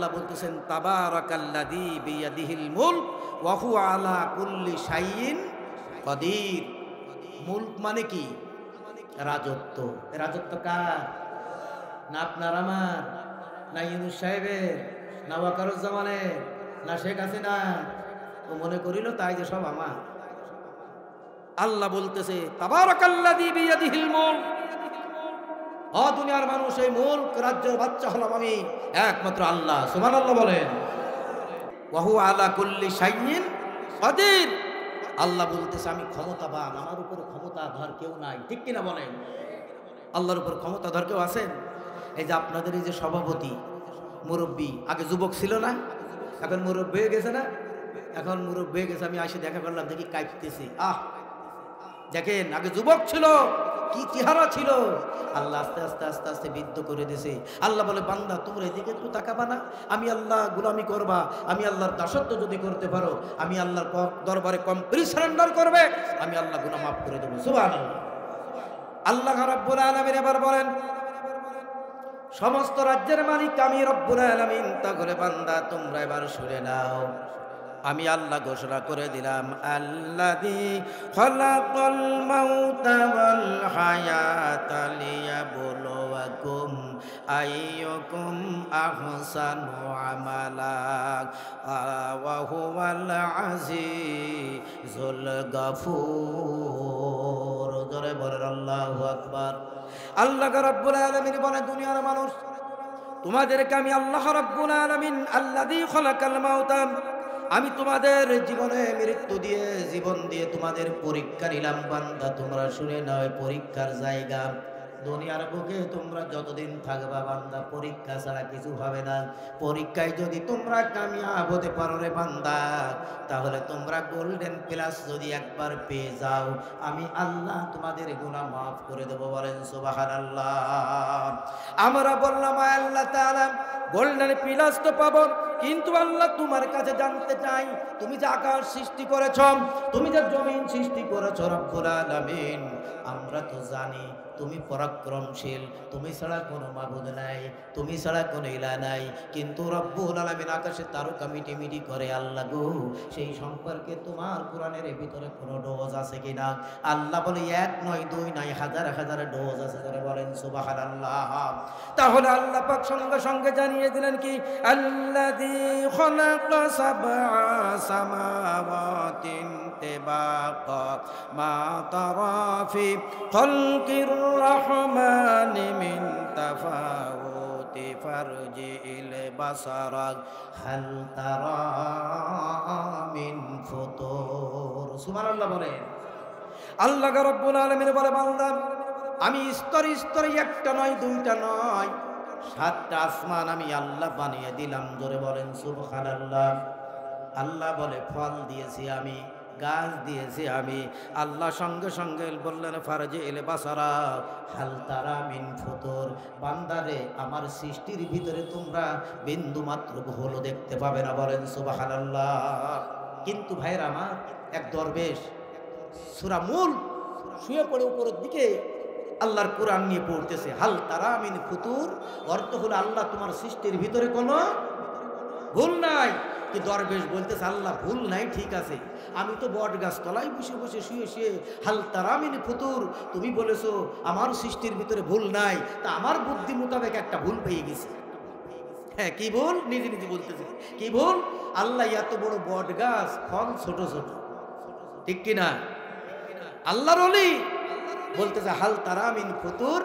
আল্লাহ বলতেছেন তাবারাকাল্লাযী বিয়াদিহিল মুলক ওয়া হুয়া আলা কুল্লি শাইইন কাদির। মুলক মানে কি? রাজত্ব। রাজত্ব কার? না আপনার আমার, না ইউনূস সাহেবের, না ওয়াকারুজ্জামানের, না শেখ হাসিনা? ও মনে করিল তাই যে সব আমার। আল্লাহ বলতেছে তাবারাকাল্লাযী বিয়াদিহিল মুলক, ও দুনিয়ার মানুষ, এই মুলক রাজ্যের বাচ্চা হলাম আমি, একমাত্র আল্লাহ। সুবহানাল্লাহ বলেন। ওয়া হুয়া আলা কুল্লি শাইইন কাদির। আল্লাহ বলতেছে আমি ক্ষমতাবান, আমার উপর ক্ষমতাধর কেউ নাই। ঠিক কিনা বলেন? আল্লাহর উপর ক্ষমতাধর কেউ আছেন? এই যে আপনাদের এই যে সভাপতি মুরব্বী, আগে যুবক ছিল না, এখন মুরব্বী হয়ে গেছে না? এখন মুরব্বী হয়ে গেছে। আমি আসে দেখা করলাম, দেখি কাঁপতেছি। দেখেন, আগে যুবক ছিল, কি চেহারা ছিল। আল্লাহ আস্তে আস্তে আস্তে আস্তে বৃদ্ধ করে দিয়েছে। আল্লাহ বলে বান্দা তোমরা এদিকে একটু তাকাবা না? আমি আল্লাহ গোলামি করবা, আমি আল্লাহর দাসত্ব যদি করতে পারো, আমি আল্লাহর দরবারে কমপ্লিট সারেন্ডার করবে, আমি আল্লাহ গুনাহ মাফ করে দেবো। সুবহানাল্লাহ। আল্লাহ রাব্বুল আলামিন এবার বলেন সমস্ত রাজ্যের মালিক আমি রব্বুল আলামিন। তাহলে বান্দা তোমরা এবার শুনে নাও, আমি আল্লাহ ঘোষণা করে দিলাম আল্লাযী খালাকাল মাউতা ওয়াল হায়াতা লিয়াবলুয়াকুম আইয়ুকুম আহসানু আমালা ওয়া হুয়াল আজিজুল গাফুর। জোরে বলেন আল্লাহু আকবার। আল্লাহ রাব্বুল আলামিন বলে দুনিয়ার মানুষ, তোমাদেরকে আমি আল্লাহ রাব্বুল আলামিন আল্লাযী খালাকাল মাউতা, আমি তোমাদের জীবনে মৃত্যু দিয়ে জীবন দিয়ে তোমাদের পরীক্ষা নিলাম। বান্দা তোমরা শুনে নাও, পরীক্ষার জায়গা দুনিয়ার বুকে তোমরা যতদিন থাকবা বান্দা, পরীক্ষা ছাড়া কিছু হবে না। পরীক্ষায় যদি তোমরা কামিয়াব হতে পারো রে বান্দা, তাহলে তোমরা গোল্ডেন প্লাস যদি একবার পেয়ে যাও, আমি আল্লাহ তোমাদের গুনাহ মাফ করে দেবো। বলেন সুবহানাল্লাহ। আমরা বললাম আল্লাহ তাআলা গোল্ডেন প্লাস তো পাবো, কিন্তু আল্লাহ তোমার কাছে জানতে চাই, তুমি যে আকাশ সৃষ্টি করেছ, তুমি যে জমিন সৃষ্টি করেছ রব্বুল আলামিন, আমরা তো জানি তুমি পরাক্রমশীল, তুমি ছাড়া কোনো মাবুদ নাই, তুমি ছাড়া কোনো ইলা নাই। কিন্তু রব্বুল আলামিন আকাশে তারকা মিটিমিটি করে আল্লাহ গো, সেই সম্পর্কে তোমার কোরআনের ভিতরে কোনো ডোজ আছে কিনা? আল্লাহ বলে এক নয় দুই নয়, হাজার হাজার ডোজ আছে। করে বলেন সুবহানাল্লাহ। তাহলে আল্লাহ পাক সঙ্গে সঙ্গে জানিয়ে দিলেন কি আল্লাযী খালাকা সাবআ সামাওয়াতিন তিবাকা মা তারা ফি খালকির রহমানি মিন তাফাউতি ফারজিল বাসারাক হাল তারা মিন ফুতুর। সুবহানাল্লাহ বলেন। আল্লাহ রাব্বুল আলামিন বলে বান্দা আমি স্তরে স্তরে একটা নয় দুইটা নয় 7টা আসমান আমি আল্লাহ বানিয়ে দিলাম। জোরে বলেন সুবহানাল্লাহ। আল্লাহ বলে ফল দিয়েছি আমি, গাছ দিয়েছি আমি। আল্লাহ সঙ্গে সঙ্গে বললেন ফারজিল বাসারা হাল তারা মিন ফুতুর। বান্দারে আমার সৃষ্টির ভিতরে তোমরা বিন্দু মাত্র ভুলও দেখতে পাবে না। বলেন সুবহানাল্লাহ। কিন্তু ভাইরা আমার, এক দরবেশ সূরা মুলক শুয়ে পড়ে উপরের দিকে আল্লাহর কোরআন নিয়ে পড়তেছে। হাল তারা মিন ফুতুর অর্থ হলো আল্লাহ তোমার সৃষ্টির ভিতরে কোনো ভুল নাই। কি দরবেশ বলতেছে আল্লাহ ভুল নাই, ঠিক আছে, আমি তো বট গাছ তলায় বসে বসে শুয়ে শুয়ে হাল তারা মিন ফুতুর, তুমি বলেছো আমার সৃষ্টির ভিতরে ভুল নাই, তা আমার বুদ্ধি মোতাবেক একটা ভুল পেয়ে গেছি। হ্যাঁ, কি ভুল? নিজে নিজে বলতেছে কি ভুল? আল্লাহ এত বড় বট গাছ, ফল ছোট ছোট, ঠিক কিনা? আল্লাহর ওলি বলতেছে হাল তারা মিন ফুতুর,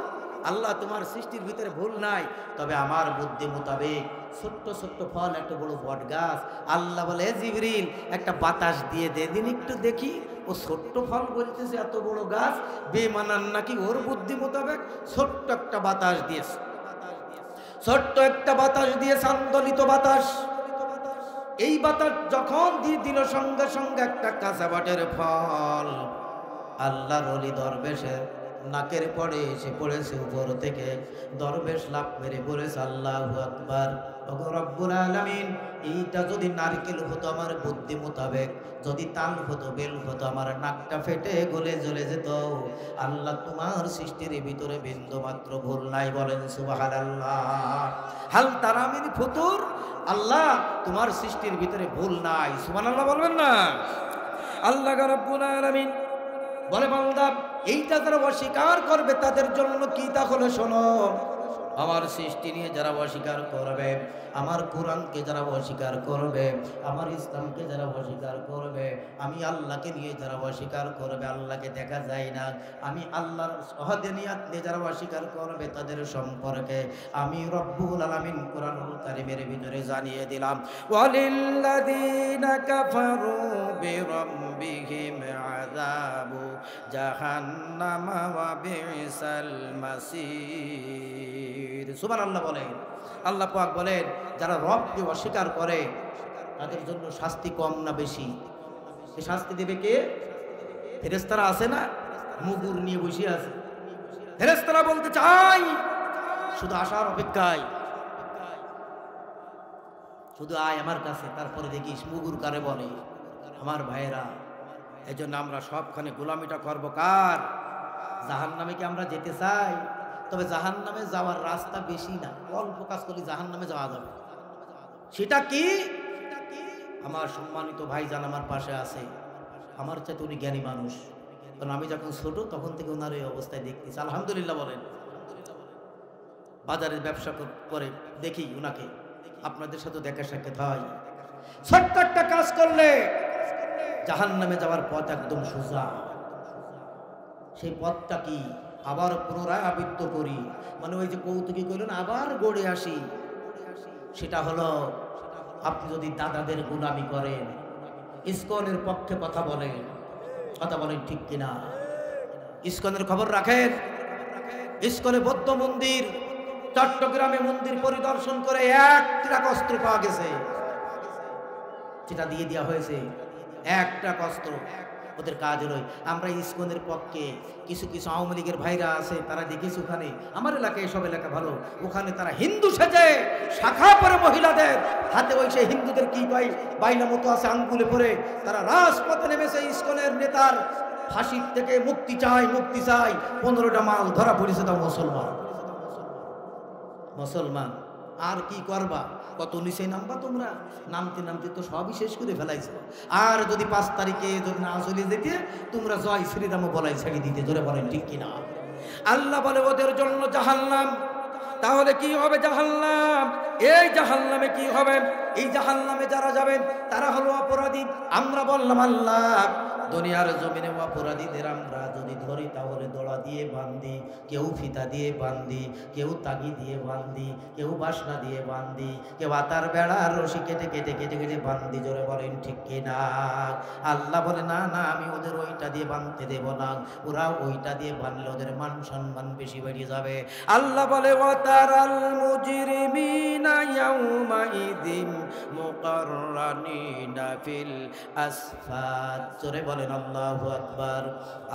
আল্লাহ তোমার সৃষ্টির ভিতরে ভুল নাই, তবে আমার বুদ্ধি মোতাবেক ছোট্ট ছোট্ট ফল, একটা বড় বট গাছ। আল্লাহ বলে জিবরিল একটা বাতাস দিয়ে দে দিন একটু দেখি, ও ছোট্ট ফল বলতেছে এত বড় গাছ, বেমানান নাকি ওর বুদ্ধি মোতাবেক? ছোট্ট একটা বাতাস দিয়েছে, ছোট্ট একটা বাতাস দিয়ে আন্দোলিত বাতাস। এই বাতাস যখন দিয়ে দিল সঙ্গে সঙ্গে একটা কাঁচা বাটের ফল আল্লাহর ওলি দরবেশের নাকের পরে এসে পড়েছে উপর থেকে। দরবেশ লাফ মেরে বলেছে আল্লাহু আকবার। ওগো রব্বুল আলামিন, এইটা যদি নারকেল হতো আমার বুদ্ধি মোতাবেক, যদি তাল হতো, বেল হতো, আমার নাকটা ফেটে গলে জ্বলে যেত। আল্লাহ তোমার সৃষ্টির ভিতরে বিন্দু মাত্র ভুল নাই। বলেন সুবহানাল্লাহ। হাল তারা মিন ফুতুর, আল্লাহ তোমার সৃষ্টির ভিতরে ভুল নাই, সুবহানাল্লাহ বলবেন না? আল্লাহ রাব্বুল আলামিন বলে বান্দা এইটা যারা অস্বীকার করবে তাদের জন্য কি তা হলো শোনো, আমার সৃষ্টি নিয়ে যারা অস্বীকার করবে, আমার কোরআনকে যারা অস্বীকার করবে, আমার ইসলামকে যারা অস্বীকার করবে, আমি আল্লাহকে নিয়ে যারা অস্বীকার করবে, আল্লাহকে দেখা যায় না, আমি আল্লাহর ওয়াহদানিয়াত নিয়ে যারা অস্বীকার করবে তাদের সম্পর্কে আমি রব্বুল আলামিন কোরআনুল কারীমের ভিতরে জানিয়ে দিলাম, ওয়ালিল্লাযীনা কাফারু বিরাব্বিহিম আযাবু জাহান্নামা ওয়া বিসাল মাসির। সুবহানাল্লাহ বলেন। আল্লাহ পাক বলেন যারা রবকে অস্বীকার করে তাদের জন্য শাস্তি কম না বেশি? সে শাস্তি দেবে কে? ফেরেশতারা আছে না, মুগুর নিয়ে বসে আছে। ফেরেশতারা বলতে চাই শুধু আসার অপেক্ষায়, শুধু আয় আমার কাছে, তারপরে দেখিস মুগুর কারে বলে। আমার ভাইয়েরা, এই জন্য আমরা সবখানে গোলামিটা করবো কার? জাহান্নামে কি আমরা যেতে চাই? তবে জাহান্নামে যাওয়ার রাস্তা বেশি না, অল্প কাজ করলে জাহান্নামে যাওয়া যাবে। সেটা কি? আমার সম্মানিত ভাইজান আমার পাশে আছে, আমার চাইতে উনি জ্ঞানী মানুষ, কারণ আমি যখন ছোট তখন থেকে ওনার এই অবস্থায় দেখতেছি। আলহামদুলিল্লাহ বলেন। বাজারের ব্যবসা করে দেখি উনাকে, আপনাদের সাথে দেখা সাক্ষাৎ হয়। ছোট্ট একটা কাজ করলে জাহান্নামে যাওয়ার পথ একদম সোজা। সেই পথটা কি? আবার পুনরায় আবৃত্ত করি, মানে ওই যে কৌতুকি করলেন আবার গড়ে আসি। সেটা হলো আপনি যদি দাদাদের গোলামি করেন, ইসকনের পক্ষে কথা বলেন ঠিক কিনা? ইসকনের খবর রাখেন। ইসকনে বৌদ্ধ মন্দির, চট্টগ্রামে মন্দির পরিদর্শন করে 1 ট্রাক অস্ত্র পাওয়া গেছে, সেটা দিয়ে দেওয়া হয়েছে। 1 ট্রাক অস্ত্র। ওদের কাজ হলো, আমরা ইসকনের পক্ষে, কিছু কিছু আওয়ামী লীগের ভাইরা আছে তারা দেখেছি ওখানে, আমার এলাকায় সব এলাকা ভালো, ওখানে তারা হিন্দু সেজে শাখা পরে মহিলাদের হাতে ওই সেই হিন্দুদের কি বাইনা মতো আছে আঙ্গুলে পরে তারা রাজপথে নেমেছে ইসকনের নেতার ফাঁসির থেকে মুক্তি চাই 15টা মাল ধরা পড়েছে। তাও মুসলমান। আর কি করবা? কত নিচে নামবা তোমরা? নামতে তো সবই শেষ করে ফেলাইছে। আর যদি 5 তারিখে যদি না চলে যেতে, তোমরা জয় শ্রীরামও বলাই ছেড়ে দিতে। জোরে বলেন ঠিক কিনা? আল্লাহ বলে ওদের জন্য জাহান্নাম। তাহলে কি হবে জাহান্নাম? এই জাহান্নামে কি হবে? এই জাহান্নামে যারা যাবেন তারা হলো অপরাধী। আমরা বললাম আল্লাহ দুনিয়ার জমিনে অপরাধীদের আমরা যদি ধরি তাহলে দড়া দিয়ে বান্ধি, কেউ ফিতা দিয়ে বান্ধি, কেউ তাগি দিয়ে বান্ধি, কেউ বাসনা দিয়ে বান্ধি, কেউ আতার বেড়ার রশি কেটে কেটে কেটে কেটে বান্ধি। জোরে বলেন ঠিক কিনা? আল্লাহ বলে না না, আমি ওদের ওইটা দিয়ে বাঁধতে দেব না, ওরা ওইটা দিয়ে বাঁধলে ওদের মান সম্মান বেশি বেড়ে যাবে। আল্লাহ বলে ওয়াতারাল মুজরিমিনা ইয়াউমাইযিন মুকাররানিনা ফিল আসফাদ। জোরে বলেন আল্লাহু আকবার।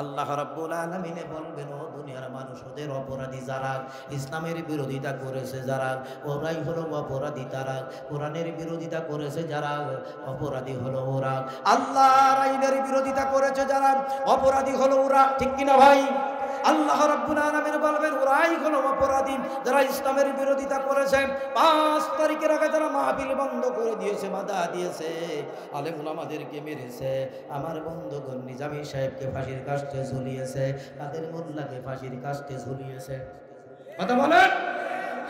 আল্লাহ রাব্বুল আলামিন বলবেন ও দুনিয়ার মানুষ, ওদের অপরাধী যারা, ইসলামের বিরোধিতা করেছে যারা, ওরাই হলো অপরাধী। তারা কোরআনের বিরোধিতা করেছে যারা, অপরাধী হলো ওরা। আল্লাহর আইনের বিরোধিতা করেছে যারা, অপরাধী হলো ওরা। ঠিক কিনা ভাই? আল্লাহ রাব্বুল আলামিন বলবেন ওরাই হলো অপরাধী যারা ইসলামের বিরোধিতা করেছে। 5 তারিখের আগে যারা মাহফিল বন্ধ করে দিয়েছে, বাধা দিয়েছে, আলেম ওলামাদেরকে মেরেছে, আমার বন্ধুগণ নিজামী সাহেবকে ফাঁসির কাস্টে ঝুলিয়েছে, কাদের মোল্লাকে ফাঁসির কাস্টে ঝুলিয়েছে। কথা বলেন।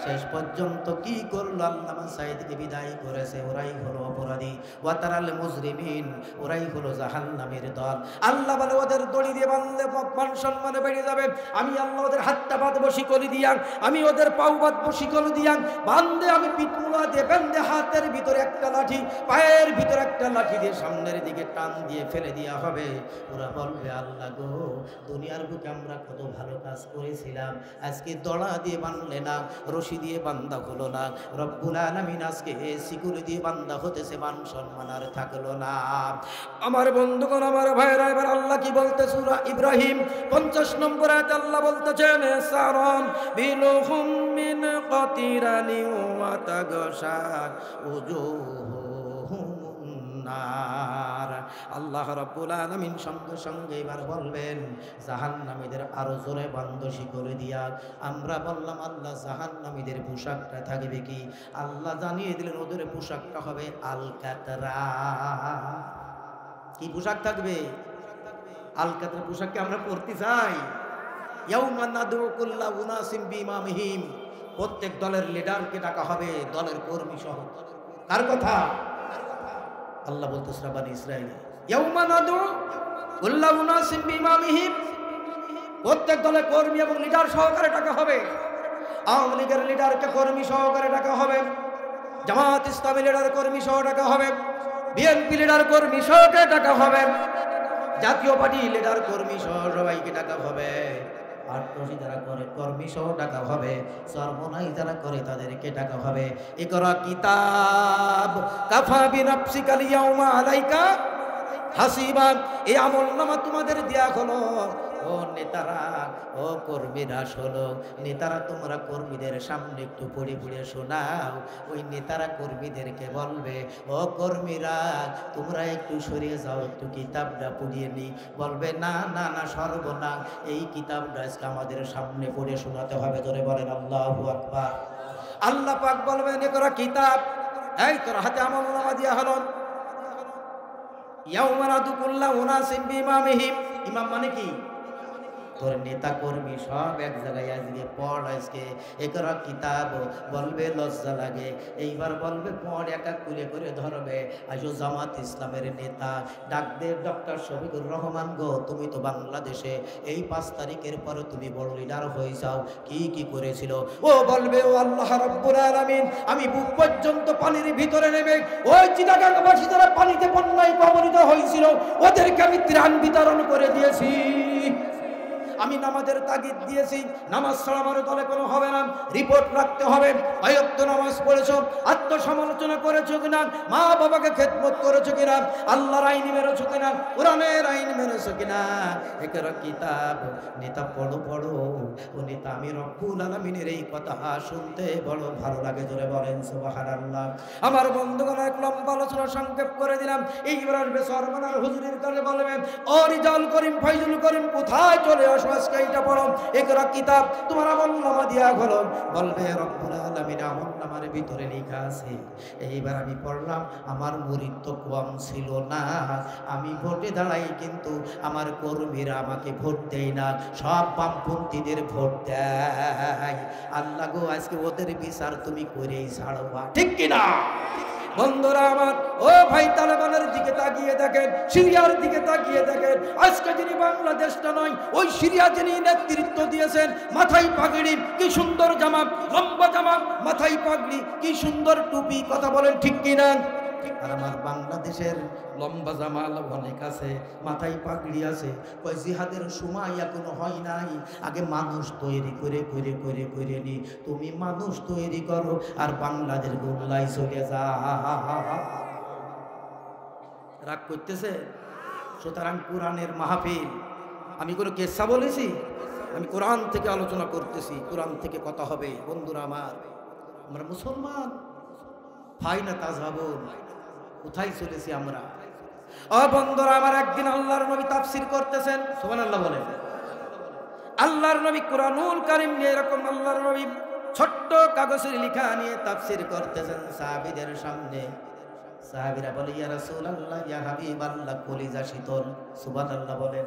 শেষ পর্যন্ত কি করলো? আল্লামা সাইদকে বিদায় করেছে। ওরাই হলো অপরাধী। ওয়াতারাল মুজরিমিন, ওরাই হলো জাহান্নামের দল। আল্লাহ বলে ওদের দড়ি দিয়ে বাঁধলে মান সম্মানে বেড়ে যাবে। আমি আল্লাহ ওদের হাতটা বাঁধবো শিকলি দিয়া, আমি ওদের পাও বাঁধবো শিকলি দিয়া, বাঁধে আমি পিঠমুলা দিয়ে বেঁধে হাতের ভিতরে একটা লাঠি, পায়ের ভিতরে একটা লাঠি দিয়ে সামনের দিকে টান দিয়ে ফেলে দেওয়া হবে। ওরা বলবে আল্লাহ গো, দুনিয়ার বুকে আমরা কত ভালো কাজ করেছিলাম, আজকে দড়া দিয়ে বাঁধলে না, রশি দিয়ে বান্দা হলো না। রব্বুল আলামিন আজকে শিকলি দিয়ে বান্দা হতেছে, মান সম্মান আর থাকলো না। আমার বন্ধুগণ, আমার ভাইরা, এবার আল্লাহ কি বলতে? সূরা ইব্রাহিম 50 নম্বর আয়াতে আল্লাহ বলতেছেন সারাম বিলহুম মিন কাতিরানি ওয়া তাগশা উজুহুম নার। আল্লাহ রাব্বুল আলামিন সঙ্গে সঙ্গে এবার বলবেন জাহান্নামীদের আরো জোরে বান্দশি করে দিয়া। আমরা বললাম আল্লাহ জাহান্নামীদের পোশাকটা থাকবে কি? আল্লাহ জানিয়ে দিলেন ওদের পোশাকটা হবে আল কাতরা। কি পোশাক থাকবে? আল কাতরা পোশাককে আমরা পরতে চাই। ইয়াউমা নাদউ কুল্লা উনাসিম বিইমামিহিম, প্রত্যেক দলের লিডারকে ডাকা হবে, দলের কর্মী সহ। কার কথা? আল্লাহ বলতেছে সূরা বনী ইসরাঈল, ইয়াউমা নাদউ কুল্লা উনাসিম বিইমামিহিম, প্রত্যেক দলের কর্মী এবং লিডার সহকারে ডাকা হবে। আওয়ামী লীগের লিডারকে কর্মী সহকারে ডাকা হবে, জামাত ইসলামী লিডার কর্মী সহ ডাকা হবে, বিএনপি লিডার কর্মী সহকে ডাকা হবে, জাতীয় পার্টি লিডার কর্মী সহ সবাইকে ডাকা হবে। আট্রসি যারা করে কর্মী সহ ডাকা হবে, সর্বনাই যারা করে তাদেরকে ডাকা হবে। ইকরা কিতাব কাফা বিনাফসিকা লিয়াউমা আলাইকা হাসিবা, এই আমলনামা তোমাদের দেয়া হলো। ও নেতারা, ও কর্মীরা শোনো, নেতারা তোমরা কর্মীদের সামনে একটু পড়ে পড়ে শোনাও। ওই নেতারা কর্মীদেরকে বলবে, ও কর্মীরা তোমরা একটু সরিয়ে যাও, একটু কিতাবটা পড়িয়ে নি। বলবে না না না, সর্বনা, এই কিতাবটা আজকে আমাদের সামনে পড়ে শোনাতে হবে। জোরে বলেন আল্লাহু আকবার। আল্লাহ পাক বলবেন একরা কিতাব, এই তোর হাতে আমলনামা দেয়া হলো। ইয়াউমা নাদউ কুল্লা উনাসিম বিইমামিহিম, ইমাম মানে কি? তোর নেতা কর্মী সব এক জায়গায় আজকে পড়, আজকে একরা কিতাব। বলবে লজ্জা লাগে, এইবার বলবে পড়, একা কুলে করে ধরবে। আজও জামাত ইসলামের নেতা ডাকবে, ডক্টর শফিকুর রহমান গো, তুমি তো বাংলাদেশে এই 5 তারিখের পরে তুমি বড় লিডার হয়ে যাও, কি কি করেছিল? ও বলবে, ও আল্লাহ রাব্বুল আলামিন, আমি বুক পর্যন্ত পানির ভিতরে নেমে ওই চিটাগাংবাসী যারা পানিতে বন্যায় কবলিত হয়েছিল ওদেরকে আমি ত্রাণ বিতরণ করে দিয়েছি। আমি নামাজের তাগিদ দিয়েছি, নামাজ ছাড়া আমার দলে কোনো হবে না, রিপোর্ট রাখতে হবে। আয়াত নামাজ পড়েছো, আত্মসমালোচনা করেছো কিনা, মা বাবাকে খেদমত করেছো কিনা, আল্লাহর আইন মেনেছো কিনা, কোরআনের আইন মেনেছো কিনা। একরা কিতাব, নেতা পড়ো পড়ো। ও নেতা, আমি রব্বুল আলামিনের এই কথা শুনতে বড় ভালো লাগে। জোরে বলেন সুবহানাল্লাহ। আমার বন্ধুগণ, এক লম্বা আলোচনা সংক্ষেপ করে দিলাম। এইবার আসবে সরমানার হুজুরের কাছে বলবেন, ও রিজাল করিম, ফাইজুল করিম, কোথায় চলে আসো? আজকে এইটা পড়ো, একরা কিতাব, তোমার আমলনামা দিয়া হলো। বলবে রব্বুল আলামিন আমলনামার ভিতরে লেখা আছে। এইবার আমি পড়লাম, আমার মুরিদ তো কম ছিল না, আমি ভোটে দাঁড়াই কিন্তু আমার কর্মীরা আমাকে ভোট দেয় না, সব বামপন্থীদের ভোট দেয়। আল্লাহ গো, আজকে ওদের বিচার তুমি করেই ছাড়বা, ঠিক কিনা? বন্ধুরা আমার, ও ভাই, তালেবানের দিকে তাকিয়ে দেখেন, সিরিয়ার দিকে তাকিয়ে দেখেন। আজকে যিনি বাংলাদেশটা নয়, ওই সিরিয়া যিনি নেতৃত্ব দিয়েছেন, মাথায় পাগড়ি, কি সুন্দর জামা, লম্বা জামা, মাথায় পাগড়ি, কি সুন্দর টুপি, কথা বলেন ঠিক কিনা? আর আমার বাংলাদেশের লম্বা জামা অনেক আছে, মাথায় পাগড়ি আছে। কই জিহাদের সময় এখনো হয় নাই, আগে মানুষ তৈরি করে করে করে করে নি। তুমি মানুষ তৈরি করো আর বাংলাদেশ গোল্লায় চলে যা। রাগ করতেছে? সুতরাং কোরআনের মাহফিল, আমি কোনো কেসা বলেছি? আমি কোরআন থেকে আলোচনা করতেছি, কোরআন থেকে কথা হবে। বন্ধুরা আমার, আমরা মুসলমান, ফাইনা তাজহাবুন, কোথায় চলেছি আমরা? ও বন্ধুরা আমার, একদিন আল্লাহর নবী তাফসীর করতেছেন, সুবহানাল্লাহ বলেন। আল্লাহর নবী কুরআনুল কারীম নিয়ে, এরকম আল্লাহর নবী ছোট্ট কাগজের লেখা নিয়ে তাফসীর করতেছেন সাহাবীদের সামনে। সাহাবীরা বলে, ইয়া রাসূলুল্লাহ, ইয়া হাবিবাল্লাহ, কলিজা শীতল। সুবহানাল্লাহ বলেন।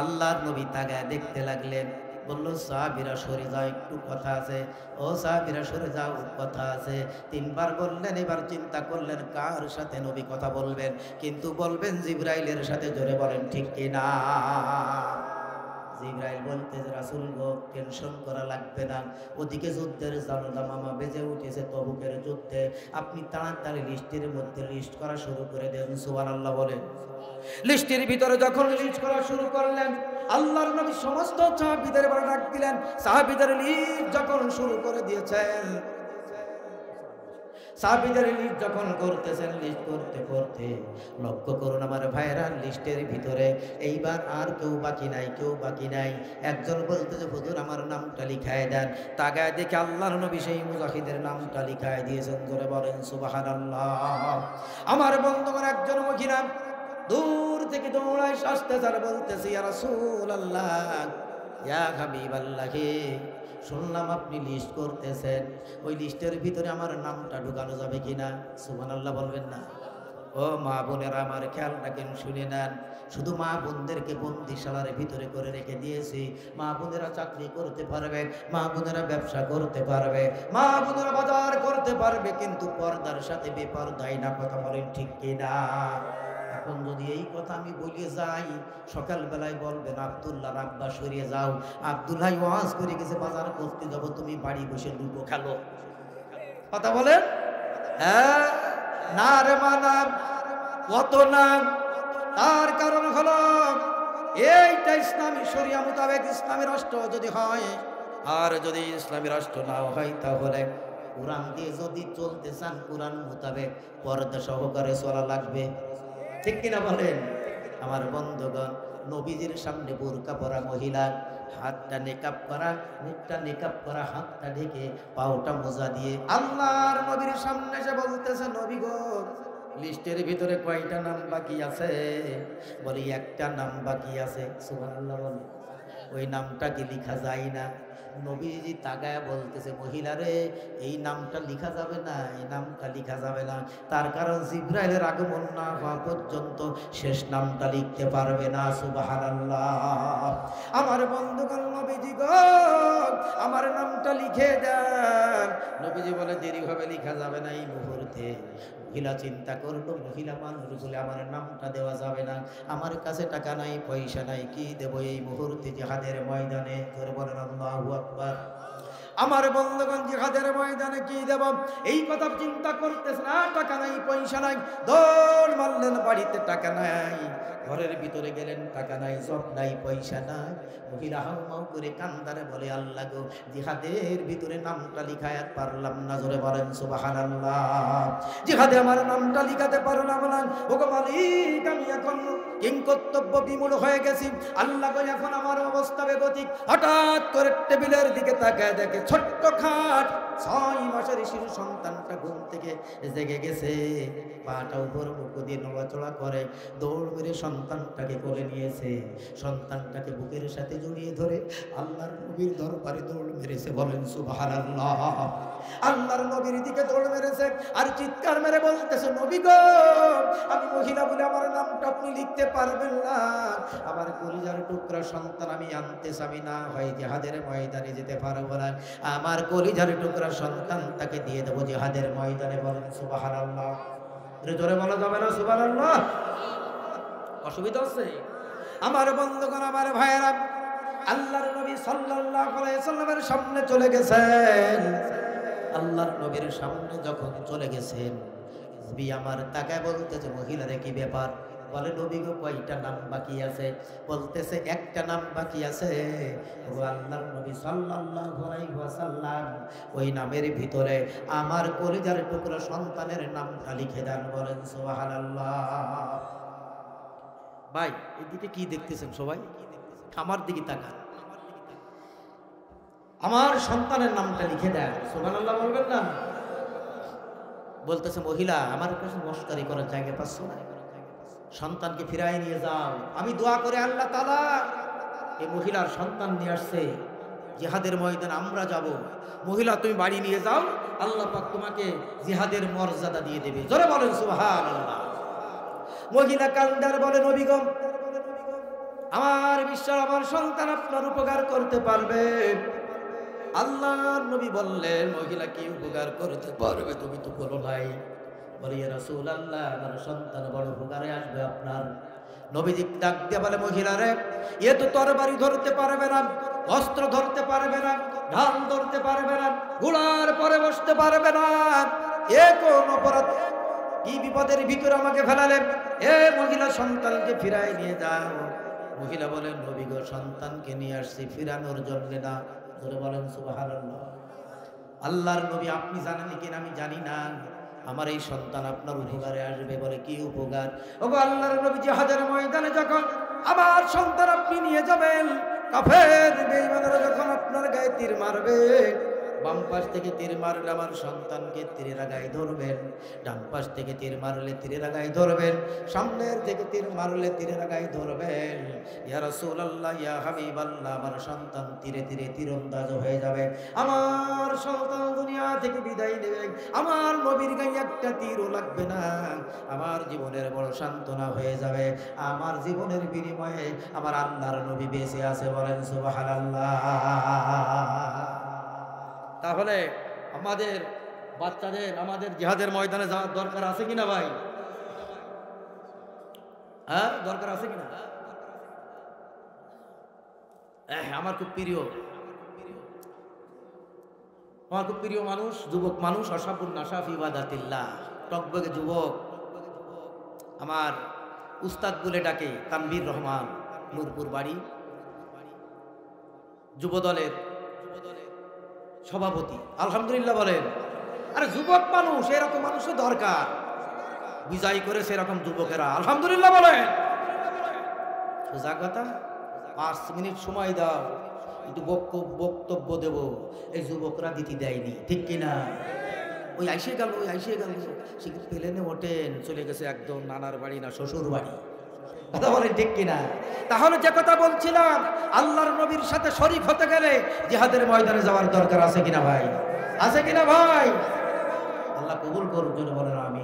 আল্লাহর নবী তাকায় দেখতে লাগলেন, বলল, সাহাবীরা সরে যাও, একটু কথা আছে। ও সাহাবীরা সরে যাও, কথা আছে। 3 বার বললেন। এবার চিন্তা করলেন কার সাথে নবী কথা বলবেন, কিন্তু বলবেন জিবরাইলের সাথে। জোরে বলেন ঠিক কিনা? জিবরাইল বলতে, রাসূল গো, টেনশন করা লাগবে না, ওদিকে যুদ্ধের জামামা বেজে উঠেছে, তবুকের যুদ্ধে। আপনি তাড়াতাড়ি লিস্টের মধ্যে লিস্ট করা শুরু করে দেন। সুবহানাল্লাহ বলেন। লিস্টের ভিতরে যখন লিস্ট করা শুরু করলেন, আল্লাহর নবী সমস্ত সাহাবীদের বড় ডাক দিলেন। সাহাবীদের লিস্ট যখন শুরু করে দিয়েছেন, সাহাবীদের লিস্ট যখন করতেছেন, লিস্ট করতে করতে লক্ষ্য করুন আমার ভাইরা, লিস্টের ভিতরে এইবার আর কেউ বাকি নাই, কেউ বাকি নাই। একজন বলতেছে হুজুর আমার নামটা লিখায় দেন। তাকায় দেখে আল্লাহর নবী সেই মুজাহিদের নামটা লিখায় দিয়েছেন। জোরে বলেন সুবহানাল্লাহ। আমার বন্ধুগণ, একজন মহিলা দূর থেকে দৌড়ায় আসতেছে আর বলতেছে ইয়া রাসূলুল্লাহ, ইয়া হাবিবাল্লাহ, শুনলাম আপনি লিস্ট করতেছেন, ওই লিস্টের ভিতরে আমার নামটা ঢুকানো যাবে কিনা? সুবহানাল্লাহ বলবেন না? ও মা বোনেরা, আমার খেয়াল রাখেন, শুনে নেন। শুধু মা বোনদেরকে বন্দিশালার ভিতরে করে রেখে দিয়েছি। মা বোনেরা চাকরি করতে পারবে, মা বোনেরা ব্যবসা করতে পারবে, মা বোনেরা বাজার করতে পারবে, কিন্তু পর্দার সাথে বেপরদাই না। কথা বলেন ঠিক কিনা? এখন যদি এই কথা আমি বলে যাই, সকালবেলায় বলবেন আব্দুল্লাহ আব্বা সরিয়ে যাও, আব্দুল্লাহ ওয়াজ করে গেছে বাজার করতে যাবো, তুমি বাড়ি বসে লুডো খেলো। কথা বলেন? হ্যাঁ না রে মানা, কত নাম। তার কারণ হলো এইটা ইসলামী শরিয়া মোতাবেক ইসলামী রাষ্ট্র যদি হয়, আর যদি ইসলামী রাষ্ট্র না হয়, তাহলে কোরআন দিয়ে যদি চলতে চান, কোরআন মোতাবেক পর্দা সহকারে চলা লাগবে। ঠিক কিনা বলেন? আমার বন্ধুগণ, নবীজির সামনে বোরকা পরা মহিলা, হাতটা নেকাব করা, মুখটা নেকাব করা, হাতটা ঢেকে পাওটা মোজা দিয়ে আল্লাহর নবীর সামনে এসে বলতেছে, নবী গো, লিস্টের ভিতরে কয়টা নাম বাকি আছে? বলি একটা নাম বাকি আছে। সুবহানাল্লাহ বলে। ওই নামটা কি লিখা যায় না? নবীজি তাকায় বলতেছে, মহিলারে, এই নামটা লিখা যাবে না, এই নামটা লিখা যাবে না। তার কারণ জিবরাইলের আগমন না হওয়া পর্যন্ত শেষ নামটা লিখতে পারবে না। সুবহানাল্লাহ। আমার বন্ধুগণ, নবীজি গো, আমার নামটা লিখে দেন। নবীজি বলে, দেরি হবে, লিখা যাবে না এই মুহূর্তে। মহিলা চিন্তা করলো, মহিলা মানুষ বলে আমার নামটা দেওয়া যাবে না, আমার কাছে টাকা নাই, পয়সা নাই, কি দেবো এই মুহূর্তে জিহাদের ময়দানে? ধরে বলেন আল্লাহু আকবার। আমার বন্ধুগণ, জিহাদের ময়দানে কি দেব এই কথা চিন্তা করতেছে না। টাকা নাই, পয়সা নাই, দৌড় মারলেন, বাড়িতে টাকা নাই, ঘরের ভিতরে গেলেন, টাকা নাই, সব নাই, পয়সা নাই। মহিলা হাউমাউ করে কান্দারে বলে, আল্লাহ গো, জিহাদের ভিতরে নামটা লিখায় আর পারলাম না। জোরে বলেন সুবহানাল্লাহ। জিহাদে আমার নামটা লিখাতে পারলাম না। ওগো মালিক, আমি এখন কিংকর্তব্য বিমূঢ় হয়ে গেছি। আল্লাহ গো, এখন আমার অবস্থা বেগতিক। হঠাৎ করে টেবিলের দিকে তাকায় দেখে ছোট্ট খাট 6 মাসের শিশু সন্তানটা ঘুম থেকে জেগে গেছে। পাটা উপর মুখ দিয়ে নড়াচড়া করে, দৌড় মেরে সন্তানটাকে কোলে নিয়েছে। সন্তানটাকে বুকের সাথে জড়িয়ে ধরে আল্লাহর নবীর দরবারে দৌড় মেরেছে। বলেন সুবহানাল্লাহ। আল্লাহর নবীর দিকে দৌড় মেরেছে আর চিৎকার মেরে বলতেছে, নবী গো, আমি মহিলা বলে আমার নামটা আপনি লিখতে পারবেন না। আমার কলিজার টুকরা সন্তান আমি আনতে চাই না, হয় জিহাদের ময়দানে যেতে পারবো না। আমার কলিজার টুকরা সন্তান তাকে দিয়ে দেবো জিহাদের ময়দানে। বলেন সুবহানাল্লাহ। জোরে বলা যাবে না সুবহানাল্লাহ? অসুবিধা হচ্ছে? আমার বন্ধুগণ, আমার ভাইয়েরা, আল্লাহর নবী সাল্লাল্লাহু আলাইহি সাল্লামের সামনে চলে গেছেন। আল্লাহর নবীর সামনে যখন চলে গেছেন, নবী আমার তাকায় বলতেছে, মহিলারে কি ব্যাপার? বলে, নবী গো, কয়টা নাম বাকি আছে? বলতেছে, একটা নাম বাকি আছে। ও আল্লাহর নবী সাল্লাল্লাহু আলাইহি ওয়াসাল্লাম, ওই নামের ভিতরে আমার কলিজার টুকরা সন্তানের নামটা লিখে দেন। বলেন সুবহানাল্লাহ। ভাই, এদিকে কি দেখতেছেন সবাই? আমার দিকে তাকান। আমার সন্তানের নামটা লিখে দেন। সুবহানাল্লাহ বলবেন না? বলতেছে, মহিলা, আমার কাছে মস্কারি করার জায়গা পাচ্ছ না, সন্তানকে ফিরাই নিয়ে যাও। আমি দোয়া করে আল্লাহ তাআলা এই মহিলার সন্তান নিয়ে আসছে, জিহাদের ময়দানে আমরা যাব। মহিলা, তুমি বাড়ি নিয়ে যাও, আল্লাহ পাক তোমাকে জিহাদের মর্যাদা দিয়ে দেবে। জোরে বলেন সুবহানাল্লাহ। মহিলা কান্দার বলে, নবী গো, আমার বিশ্বাস আমার সন্তান আপনার উপকার করতে পারবে। আল্লাহর নবী বললেন, মহিলা কি উপকার করতে পারবে? তুমি তো বলো নাই। বলে, ইয়া রাসূলুল্লাহ, আমার সন্তান বড় উপকারে আসবে আপনার। নবীজি ডাক দিয়ে বলে, মহিলারে, এ তো তরবারি ধরতে পারবে না, অস্ত্র ধরতে পারবে না, ঢাল ধরতে পারবে না, ঘোড়ার পরে বসতে পারবে না। এ কোন অপরাধ, কি বিপদের ভিতরে আমাকে ফেলালেন? এ মহিলা, সন্তানকে ফিরাই নিয়ে যাও। মহিলা বলেন, নবী গো, সন্তানকে নিয়ে আসছি ফিরানোর জন্য না। ধরে বলেন সুবহানাল্লাহ। আল্লাহর নবী, আপনি জানেন কিনা আমি জানি না, আমার এই সন্তান আপনার উপকারে আসবে। বলে কি উপকার? ওগো আল্লাহর নবী জিহাদের ময়দানে যখন আমার সন্তান আপনি নিয়ে যাবেন, কাফের বেঈমানরা যখন আপনার গায়ে তীর মারবে, বাম পাশ থেকে তীর মারলে আমার সন্তানকে তীরের গায়ে ধরবেন, ডান পাশ থেকে তীর মারলে তীরের গায়ে ধরবেন, সামনের থেকে তীর মারলে তীরের গায়ে ধরবেন। ইয়া রাসূলুল্লাহ, ইয়া হাবিবাল্লাহ, আমার সন্তান তীরে তীরে তীরন্দাজ হয়ে যাবে, আমার সন্তান দুনিয়া থেকে বিদায় নেবে, আমার নবীর গায়ে একটা তীরও লাগবে না, আমার জীবনের বড় সান্ত্বনা হয়ে যাবে। আমার জীবনের বিনিময়ে আমার আল্লাহর নবী বেঁচে আছে, বলেন সুবহানাল্লাহ। তাহলে আমাদের বাচ্চাদের আমাদের জিহাদের ময়দানে যাওয়ার দরকার আছে কিনা ভাই? হ্যাঁ, দরকার আছে কিনা? আমার খুব প্রিয় মানুষ, যুবক মানুষ, আশাবুন নাশা ফি ইবাদাতিল্লাহ, টকবগে যুবক, আমার উস্তাদ বলে ডাকে তানভীর রহমান, নূরপুর বাড়ি, যুবদলের সভাপতি। আলহামদুলিল্লাহ বলেন। আরে যুবক মানুষ, এরকম মানুষের দরকার, বিজয় করেছে এরকম যুবকেরা। আলহামদুলিল্লাহ বলেন। সোজা কথা, 5 মিনিট সময় দাও, একটু বক্তব্য দেব, এই যুবকরা দিতে দেয়নি, ঠিক কিনা? ওই আইসে গেল সে প্লেনে ওঠেন, চলে গেছে একদম নানার বাড়ি না শ্বশুর বাড়ি, কথা বলেন ঠিক কিনা? তাহলে যে কথা বলছিলাম, আল্লাহর নবীর সাথে শরীক হতে গেলে জিহাদের ময়দানে যাওয়ার দরকার আছে কিনা ভাই? আছে কিনা ভাই? আল্লাহ কবুল করুন, বলেন আমিন।